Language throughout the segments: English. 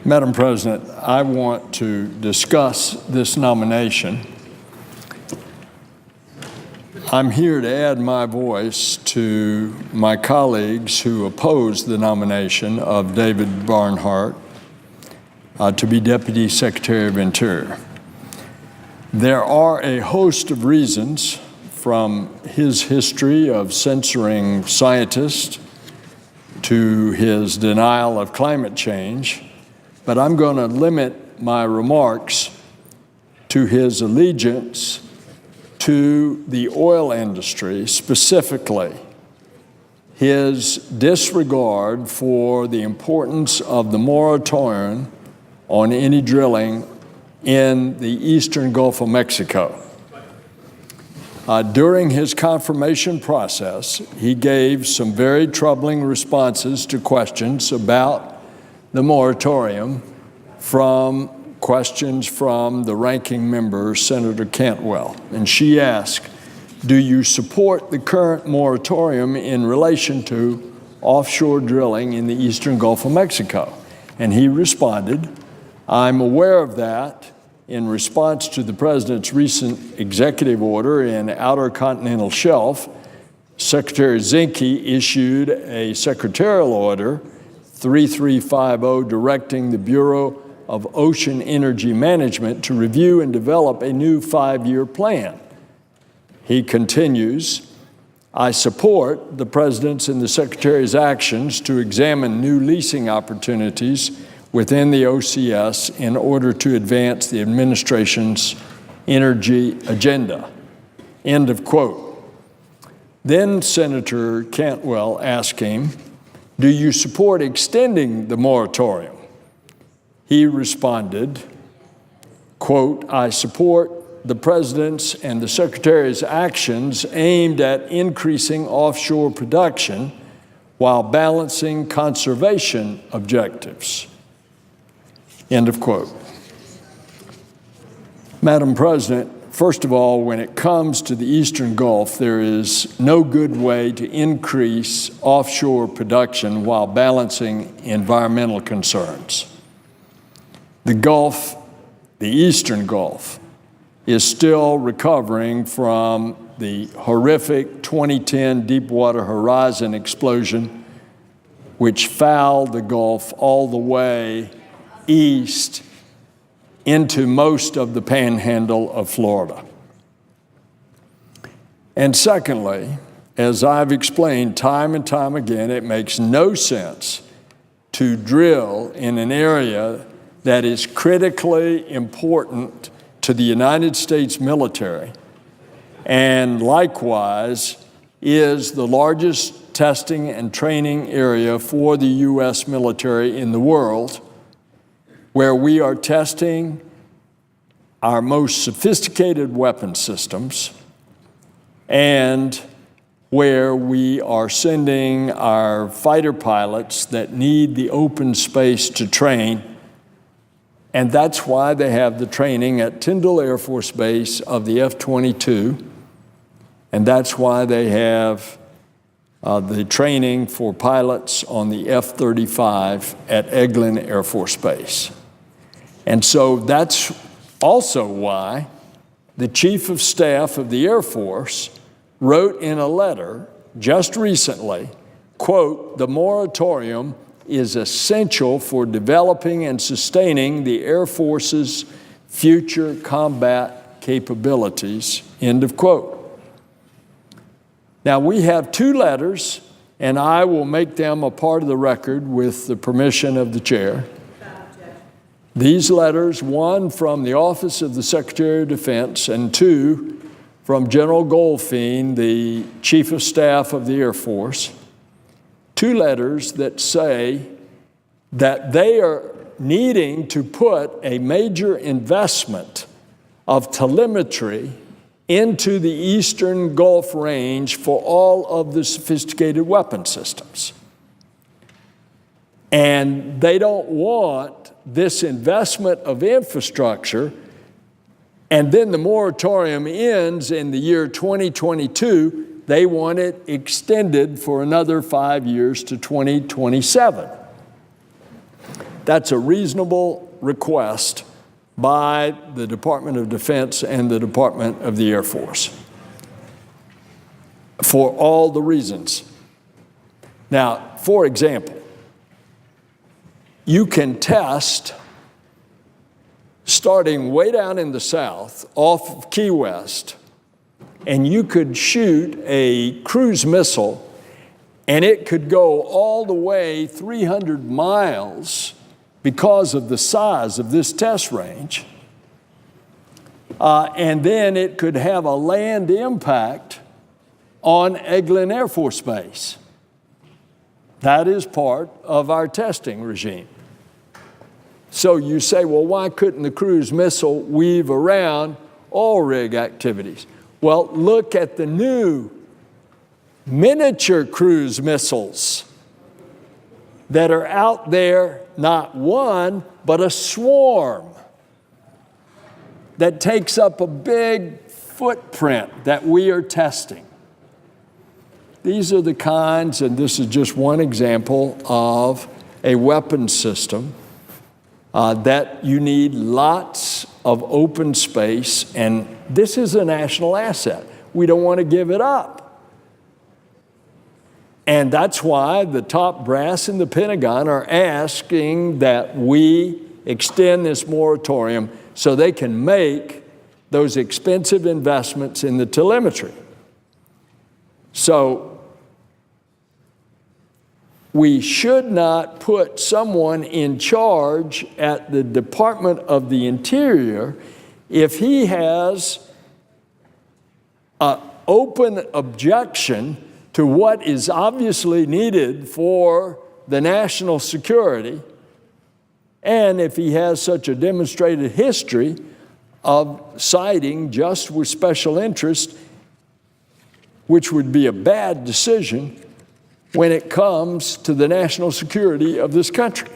Madam President, I want to discuss this nomination. I'm here to add my voice to my colleagues who oppose the nomination of David Bernhardt to be Deputy Secretary of Interior. There are a host of reasons, from his history of censoring scientists to his denial of climate change, but I'm going to limit my remarks to his allegiance to the oil industry, specifically his disregard for the importance of the moratorium on any drilling in the eastern Gulf of Mexico. During his confirmation process, he gave some very troubling responses to questions about the moratorium from questions from the ranking member, Senator Cantwell. And she asked, do you support the current moratorium in relation to offshore drilling in the eastern Gulf of Mexico? And he responded, I'm aware of that. In response to the President's recent executive order in Outer Continental Shelf, Secretary Zinke issued a secretarial order 3350 directing the Bureau of Ocean Energy Management to review and develop a new 5-year plan. He continues, I support the President's and the Secretary's actions to examine new leasing opportunities within the OCS in order to advance the administration's energy agenda. End of quote. Then Senator Cantwell asked him, do you support extending the moratorium? He responded, quote, I support the President's and the Secretary's actions aimed at increasing offshore production while balancing conservation objectives. End of quote. Madam President, first of all, when it comes to the Eastern Gulf, there is no good way to increase offshore production while balancing environmental concerns. The Gulf, the Eastern Gulf, is still recovering from the horrific 2010 Deepwater Horizon explosion, which fouled the Gulf all the way east into most of the panhandle of Florida. And secondly, as I've explained time and time again, it makes no sense to drill in an area that is critically important to the United States military and likewise is the largest testing and training area for the U.S. military in the world, where we are testing our most sophisticated weapon systems and where we are sending our fighter pilots that need the open space to train. And that's why they have the training at Tyndall Air Force Base of the F-22, and that's why they have the training for pilots on the F-35 at Eglin Air Force Base. And so that's also why the Chief of Staff of the Air Force wrote in a letter just recently, quote, the moratorium is essential for developing and sustaining the Air Force's future combat capabilities, end of quote. Now, we have two letters, and I will make them a part of the record with the permission of the chair. These letters, one from the Office of the Secretary of Defense, and two from General Goldfein, the Chief of Staff of the Air Force, two letters that say that they are needing to put a major investment of telemetry into the Eastern Gulf range for all of the sophisticated weapon systems. And they don't want this investment of infrastructure, and then the moratorium ends in the year 2022. They want it extended for another 5 years to 2027. That's a reasonable request by the Department of Defense and the Department of the Air Force for all the reasons. Now, for example, you can test starting way down in the south off of Key West, and you could shoot a cruise missile and it could go all the way 300 miles because of the size of this test range. And then it could have a land impact on Eglin Air Force Base. That is part of our testing regime. So you say, well, why couldn't the cruise missile weave around oil rig activities? Well, look at the new miniature cruise missiles that are out there, not one, but a swarm that takes up a big footprint that we are testing. These are the kinds, and this is just one example of a weapon system that you need lots of open space, and this is a national asset. We don't want to give it up. And that's why the top brass in the Pentagon are asking that we extend this moratorium so they can make those expensive investments in the telemetry. So we should not put someone in charge at the Department of the Interior if he has an open objection to what is obviously needed for the national security, and if he has such a demonstrated history of siding just with special interest, which would be a bad decision when it comes to the national security of this country.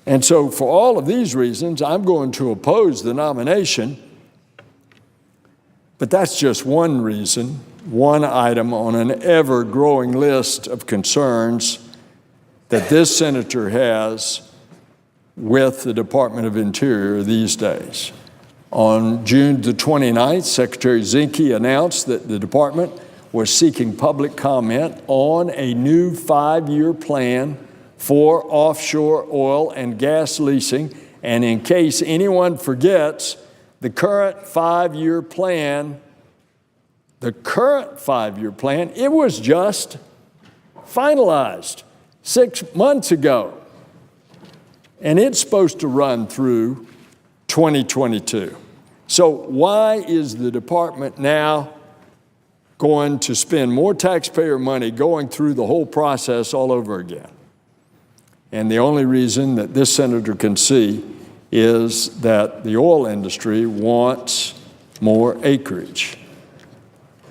And so for all of these reasons, I'm going to oppose the nomination, but that's just one reason, one item on an ever-growing list of concerns that this senator has with the Department of Interior these days. On June the 29th, Secretary Zinke announced that the department was seeking public comment on a new 5-year plan for offshore oil and gas leasing. And in case anyone forgets, the current 5-year plan, it was just finalized 6 months ago. And it's supposed to run through 2022. So why is the department now going to spend more taxpayer money going through the whole process all over again? And the only reason that this senator can see is that the oil industry wants more acreage.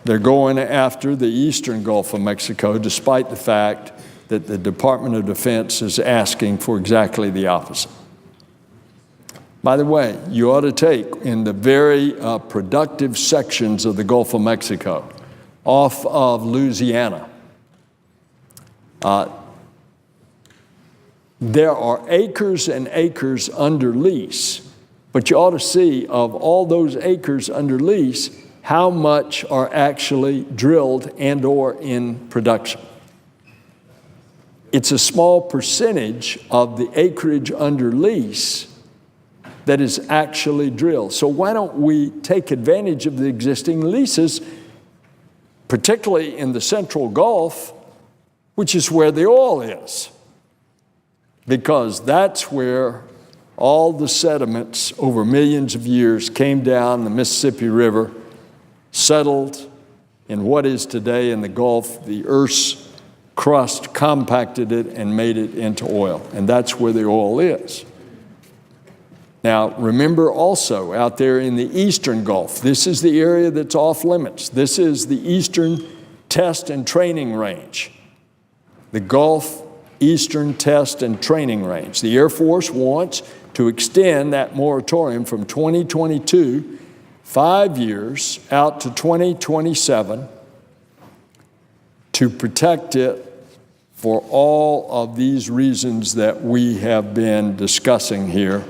They're going after the eastern Gulf of Mexico, despite the fact that the Department of Defense is asking for exactly the opposite. By the way, you ought to take in the very productive sections of the Gulf of Mexico, off of Louisiana, there are acres and acres under lease, but you ought to see of all those acres under lease, how much are actually drilled and or in production. It's a small percentage of the acreage under lease that is actually drilled. So why don't we take advantage of the existing leases, particularly in the Central Gulf, which is where the oil is, because that's where all the sediments over millions of years came down the Mississippi River, settled in what is today in the Gulf. The Earth's crust compacted it and made it into oil, and that's where the oil is. Now, remember also out there in the eastern Gulf, this is the area that's off limits. This is the Eastern Test and Training Range, the Gulf Eastern Test and Training Range. The Air Force wants to extend that moratorium from 2022, 5 years, out to 2027 to protect it for all of these reasons that we have been discussing here.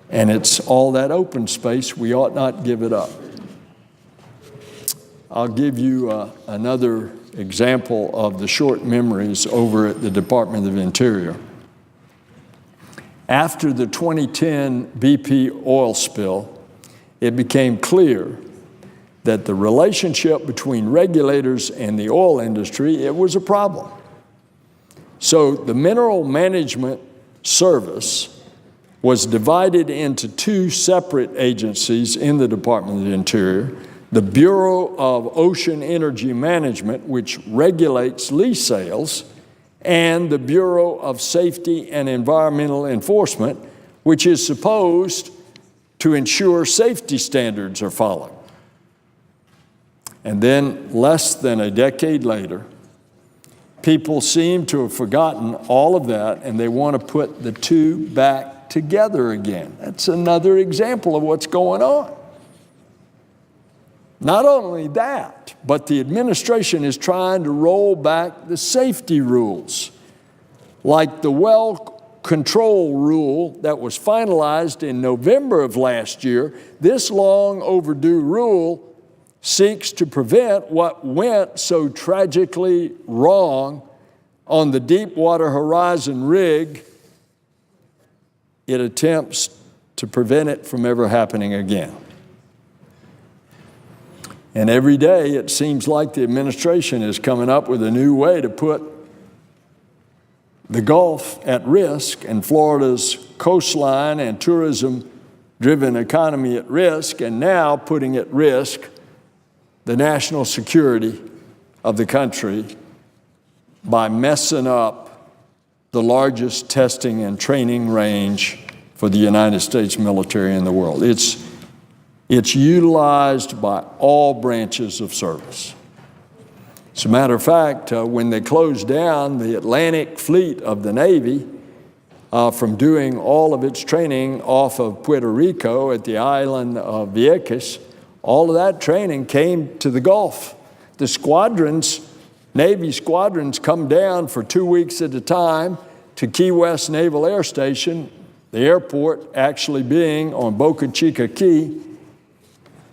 And it's all that open space. We ought not give it up. I'll give you another example of the short memories over at the Department of Interior. After the 2010 BP oil spill, it became clear that the relationship between regulators and the oil industry, it was a problem. So the Mineral Management Service was divided into two separate agencies in the Department of the Interior: the Bureau of Ocean Energy Management, which regulates lease sales, and the Bureau of Safety and Environmental Enforcement, which is supposed to ensure safety standards are followed. And then, less than a decade later, people seem to have forgotten all of that, and they want to put the two back together again. That's another example of what's going on. Not only that, but the administration is trying to roll back the safety rules, like the well control rule that was finalized in November of last year. This long overdue rule seeks to prevent what went so tragically wrong on the Deepwater Horizon rig. It attempts to prevent it from ever happening again. And every day it seems like the administration is coming up with a new way to put the Gulf at risk and Florida's coastline and tourism-driven economy at risk, and now putting at risk the national security of the country by messing up the largest testing and training range for the United States military in the world. It's utilized by all branches of service. As a matter of fact, when they closed down the Atlantic Fleet of the Navy from doing all of its training off of Puerto Rico at the island of Vieques, all of that training came to the Gulf. The squadrons, Navy squadrons, come down for 2 weeks at a time to Key West Naval Air Station, the airport actually being on Boca Chica Key.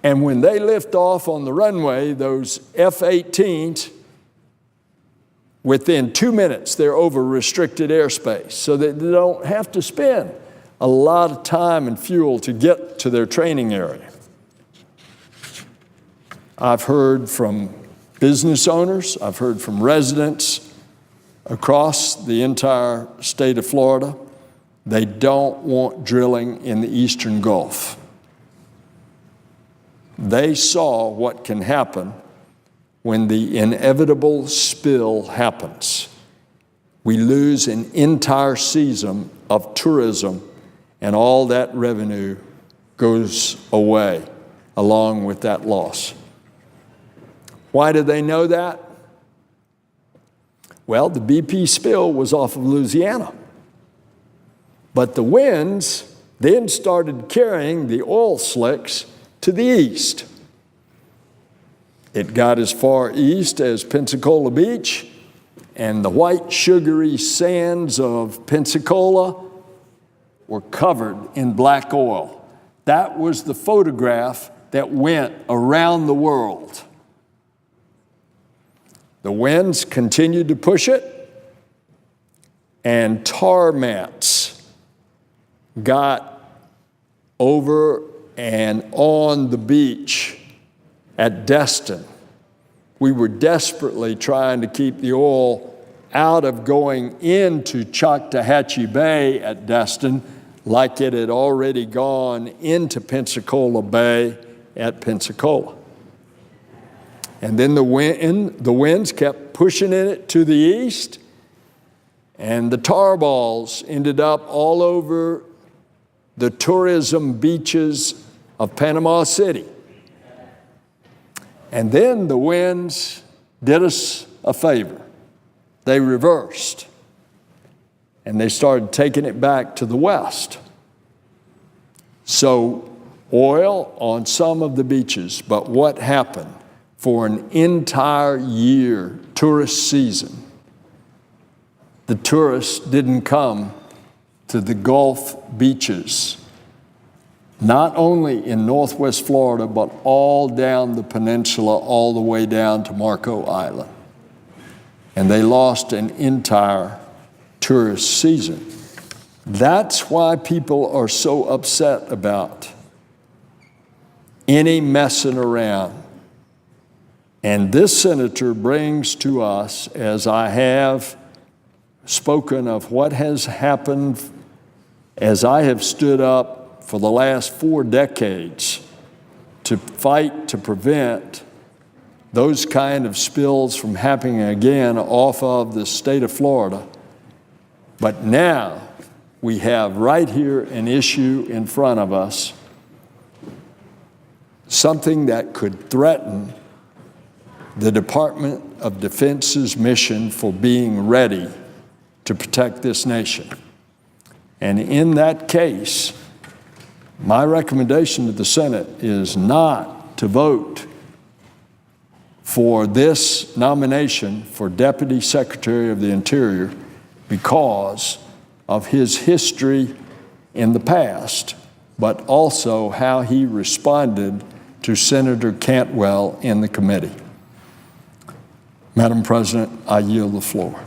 And when they lift off on the runway, those F-18s, within 2 minutes, they're over restricted airspace, so that they don't have to spend a lot of time and fuel to get to their training area. I've heard from business owners, I've heard from residents across the entire state of Florida. They don't want drilling in the Eastern Gulf. They saw what can happen when the inevitable spill happens. We lose an entire season of tourism, and all that revenue goes away along with that loss. Why did they know that? Well, the BP spill was off of Louisiana. But the winds then started carrying the oil slicks to the east. It got as far east as Pensacola Beach, and the white sugary sands of Pensacola were covered in black oil. That was the photograph that went around the world. The winds continued to push it, and tar mats got over and on the beach at Destin. We were desperately trying to keep the oil out of going into Choctawhatchee Bay at Destin, like it had already gone into Pensacola Bay at Pensacola. And then the winds kept pushing it to the east, and the tar balls ended up all over the tourism beaches of Panama City. And then the winds did us a favor. They reversed, and they started taking it back to the west. So oil on some of the beaches, but what happened for an entire year, tourist season. The tourists didn't come to the Gulf beaches, not only in Northwest Florida, but all down the peninsula, all the way down to Marco Island. And they lost an entire tourist season. That's why people are so upset about any messing around. And this senator brings to us, as I have spoken of what has happened as I have stood up for the last 4 decades to fight to prevent those kind of spills from happening again off of the state of Florida. But now we have right here an issue in front of us, something that could threaten the Department of Defense's mission for being ready to protect this nation. And in that case, my recommendation to the Senate is not to vote for this nomination for Deputy Secretary of the Interior because of his history in the past, but also how he responded to Senator Cantwell in the committee. Madam President, I yield the floor.